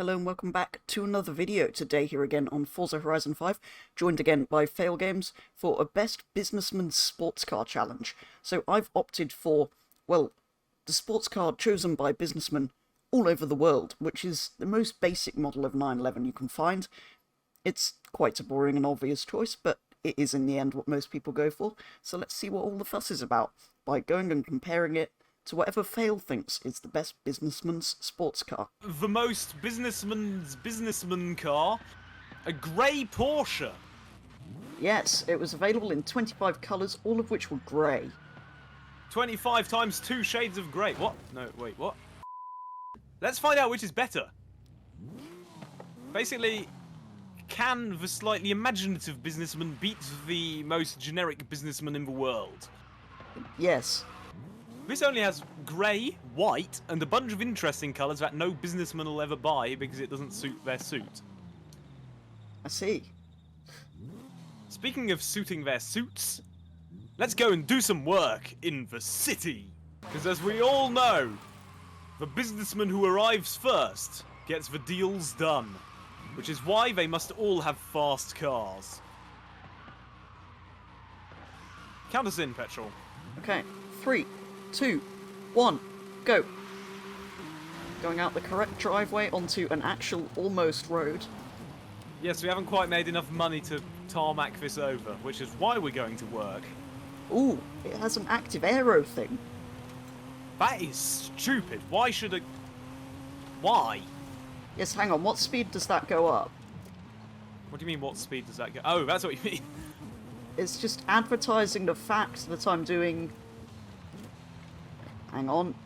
Hello and welcome back to another video. Today here again on Forza Horizon 5, joined again by Failgames for a Best Businessman Sports Car Challenge. So I've opted for, well, the sports car chosen by businessmen all over the world, which is the most basic model of 911 you can find. It's quite a boring and obvious choice, but it is in the end what most people go for. So let's see what all the fuss is about by going and comparing it to whatever Fail thinks is the best businessman's sports car. The most businessman car, a grey Porsche. Yes, it was available in 25 colours, all of which were grey. 25 times 2 shades of grey. What? No, wait, what? Let's find out which is better. Basically, can the slightly imaginative businessman beat the most generic businessman in the world? Yes. This only has grey, white, and a bunch of interesting colours that no businessman will ever buy because it doesn't suit their suit. I see. Speaking of suiting their suits, let's go and do some work in the city. Because as we all know, the businessman who arrives first gets the deals done. Which is why they must all have fast cars. Count us in, Petrol. Okay, 3, 2, 1, go. Going out the correct driveway onto an actual almost road. Yes, we haven't quite made enough money to tarmac this over, which is why we're going to work. Ooh, it has an active aero thing. That is stupid. Why should a... Why? Yes, hang on, what speed does that go up? What do you mean, what speed does that go? Oh, that's what you mean. It's just advertising the fact that I'm doing... Hang on.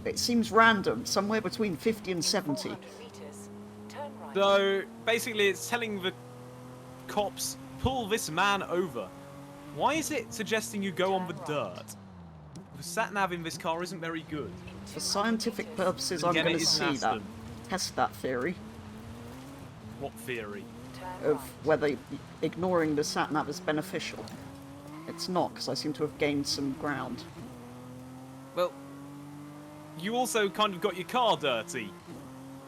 It seems random, somewhere between 50 and 70. So, basically it's telling the cops, pull this man over. Why is it suggesting you go on the dirt? The sat-nav in this car isn't very good. For scientific purposes, I'm going to see that. Test that theory. What theory? Of whether ignoring the sat-nav is beneficial. It's not, because I seem to have gained some ground. Well, you also kind of got your car dirty.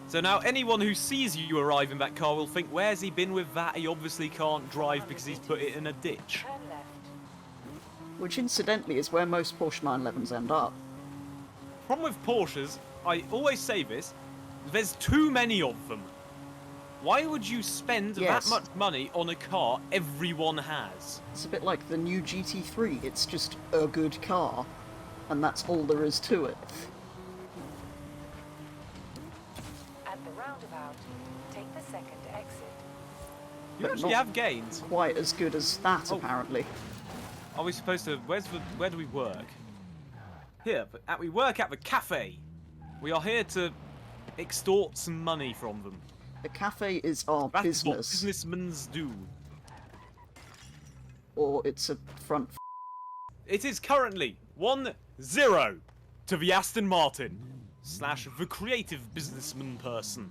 So now anyone who sees you arrive in that car will think, where's he been with that? He obviously can't drive because he's put it in a ditch. Which incidentally is where most Porsche 911s end up. Problem with Porsches, I always say this, there's too many of them. Why would you spend that much money on a car everyone has? It's a bit like the new GT3, it's just a good car. And that's all there is to it. At the roundabout, take the second exit. You actually have gains. Quite as good as that, apparently. Are we supposed to... Where do we work? Here, we work at the cafe. We are here to extort some money from them. The cafe is our business. That's what businessmen do. Or it's a front... It is currently 1-0 to the Aston Martin / the creative businessman person.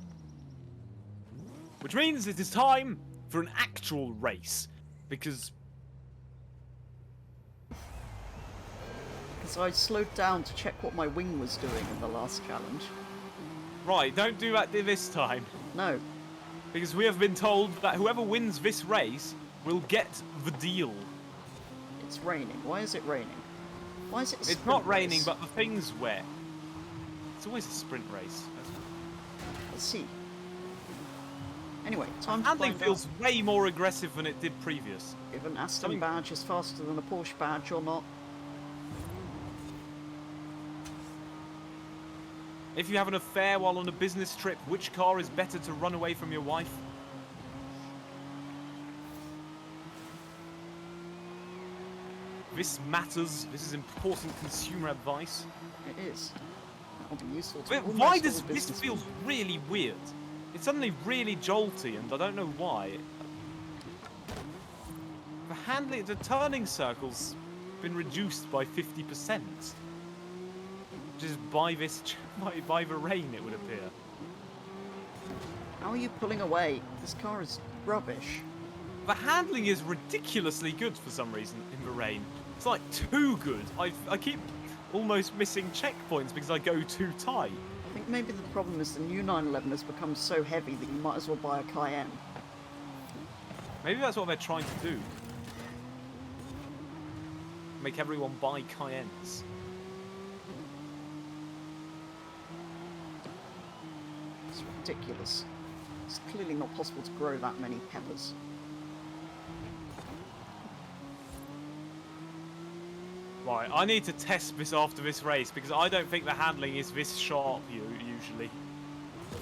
Which means it is time for an actual race. Because I slowed down to check what my wing was doing in the last challenge. Right, don't do that this time. No. Because we have been told that whoever wins this race will get the deal. It's raining. Why is it raining? Why is it a sprint It's not raining, race? but the thing's wet. It's always a sprint race. Let's see. Anyway, time to Handling find feels out way more aggressive than it did previous. if an Aston badge is faster than a Porsche badge or not. If you have an affair while on a business trip, which car is better to run away from your wife? This matters. This is important consumer advice. It is. That'll be useful to Why almost does all this businessmen. feel really weird? It's suddenly really jolty, and I don't know why. The handling, the turning circle's been reduced by 50%. Which is by the rain, it would appear. How are you pulling away? This car is rubbish. The handling is ridiculously good for some reason in the rain. It's like too good. I keep almost missing checkpoints because I go too tight. I think maybe the problem is the new 911 has become so heavy that you might as well buy a Cayenne. Maybe that's what they're trying to do. Make everyone buy Cayennes. It's ridiculous. It's clearly not possible to grow that many peppers. Right, I need to test this after this race because I don't think the handling is this sharp usually.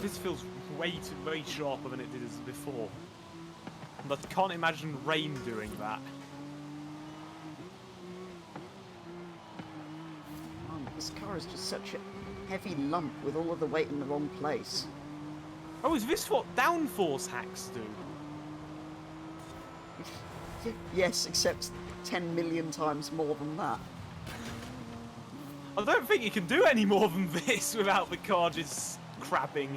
This feels way sharper than it did as before. And I can't imagine rain doing that. This car is just such a heavy lump with all of the weight in the wrong place. Oh, is this what downforce hacks do? Yes, except 10 million times more than that. I don't think you can do any more than this without the car just crapping.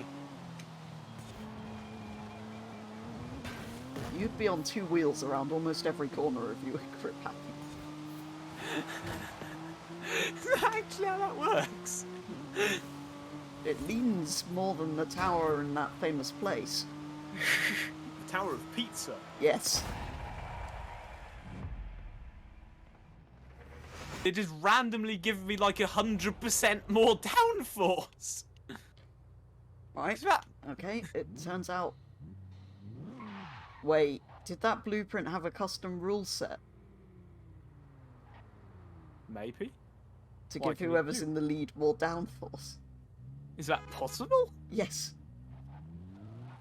You'd be on two wheels around almost every corner if you were grip happy. Is that actually how that works? It leans more than the tower in that famous place. The Tower of Pizza. Yes. They just randomly give me like 100% more downforce. Right. Is that... Okay, it turns out... Wait, did that blueprint have a custom rule set? Maybe. To Why give can you whoever's do? in the lead more downforce? Is that possible? Yes.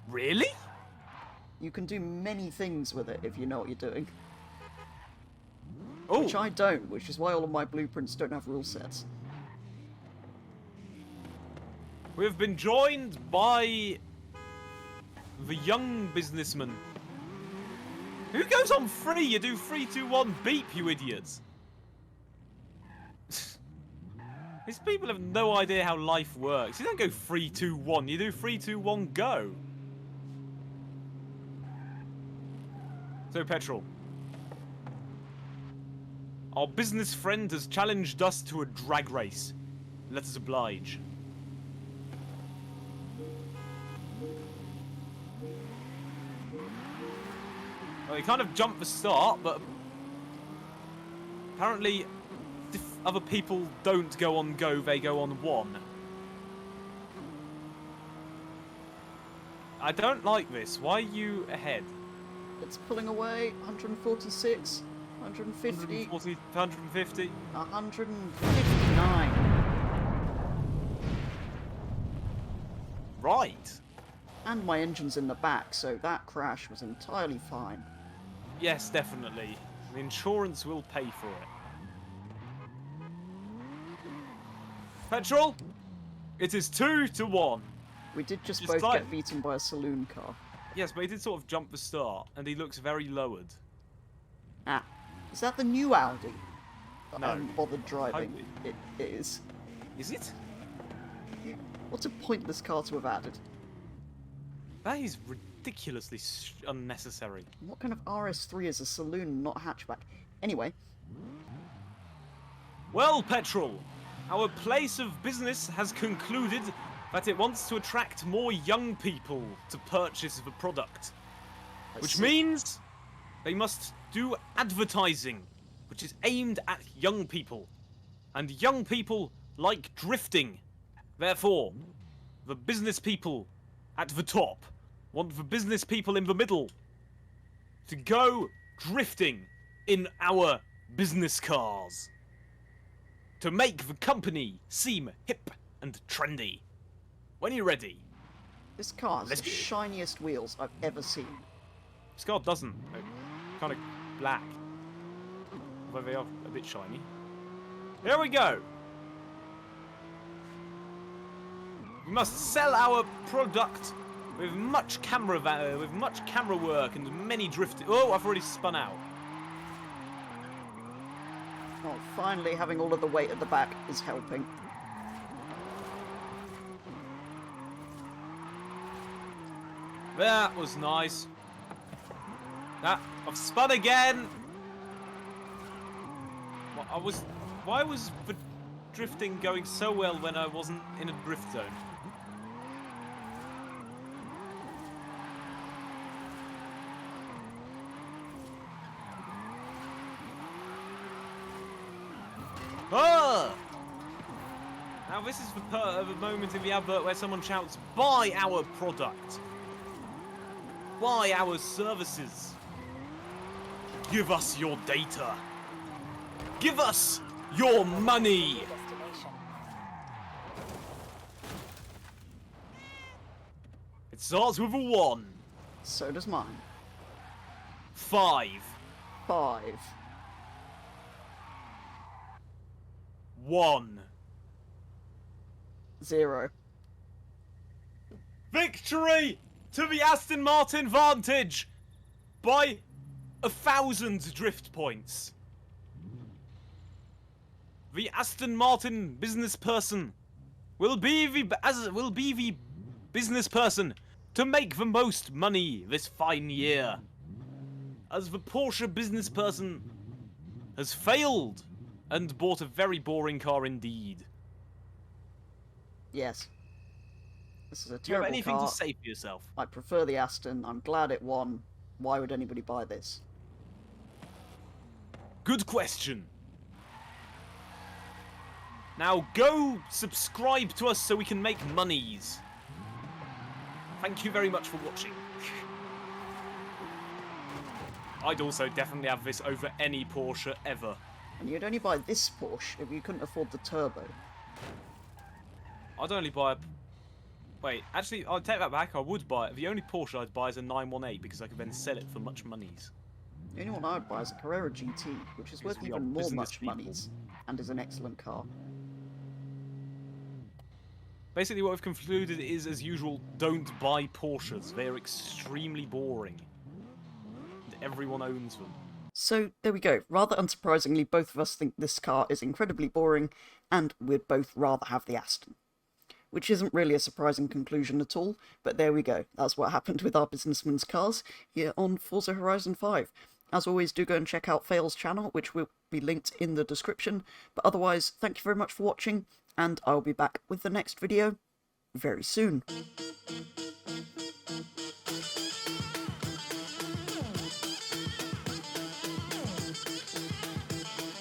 Really? You can do many things with it if you know what you're doing. Oh, Which I don't, which is why all of my blueprints don't have rule sets. we have been joined by the young businessman. Who goes on free? You do 3, 2, 1, beep, you idiots. These people have no idea how life works. You don't go 3, 2, 1. You do 3, 2, 1, go. So, Petrol. Our business friend has challenged us to a drag race. Let us oblige. Well, he kind of jumped the start, but apparently if other people don't go on go, they go on 1. I don't like this. Why are you ahead? It's pulling away, 146, 150, 140, 150? 159. Right. And my engine's in the back, so that crash was entirely fine. Yes, definitely. The insurance will pay for it. Petrol, it is 2 to 1. We did just Just both like- get beaten by a saloon car. Yes, but he did sort of jump the start, and he looks very lowered. Ah, is that the new Audi? That No. I haven't bothered driving. Hardly. It is. Is it? What a pointless car to have added. That is ridiculously unnecessary. What kind of RS3 is a saloon, not a hatchback? Anyway, Well, Petrol, our place of business has concluded that it wants to attract more young people to purchase the product. Which means they must do advertising, which is aimed at young people. And young people like drifting. Therefore, the business people at the top want the business people in the middle to go drifting in our business cars. To make the company seem hip and trendy. When you're ready. this car has Let's the go. shiniest wheels I've ever seen. This car doesn't. They're kind of black. Although they are a bit shiny. Here we go. We must sell our product with much camera work and many drifting. Oh, I've already spun out. Oh, finally having all of the weight at the back is helping. That was nice. I've spun again. Why was the drifting going so well when I wasn't in a drift zone? Now this is the moment in the advert where someone shouts, "Buy our product! Buy our services! Give us your data! Give us your money!" Destination. It starts with a 1. So does mine. 5. 5. 1. 0. Victory to the Aston Martin Vantage by 1,000 drift points. The Aston Martin business person will be the business person to make the most money this fine year, as the Porsche business person has failed and bought a very boring car indeed. Yes. This is a Do you have terrible anything car. to say for yourself? I prefer the Aston. I'm glad it won. Why would anybody buy this? Good question. Now go subscribe to us so we can make monies. Thank you very much for watching. I'd also definitely have this over any Porsche ever. And you'd only buy this Porsche if you couldn't afford the turbo. I'd only buy a... Wait, actually, I'll take that back. I would buy it. The only Porsche I'd buy is a 918 because I could then sell it for much monies. The only one I would buy is a Carrera GT, which is worth we are even more business much people. monies, and is an excellent car. Basically, what we've concluded is, as usual, don't buy Porsches. They are extremely boring. And everyone owns them. So, there we go. Rather unsurprisingly, both of us think this car is incredibly boring, and we'd both rather have the Aston. Which isn't really a surprising conclusion at all, but there we go. That's what happened with our businessmen's cars here on Forza Horizon 5. As always, do go and check out Fail's channel, which will be linked in the description. But otherwise, thank you very much for watching, and I'll be back with the next video very soon.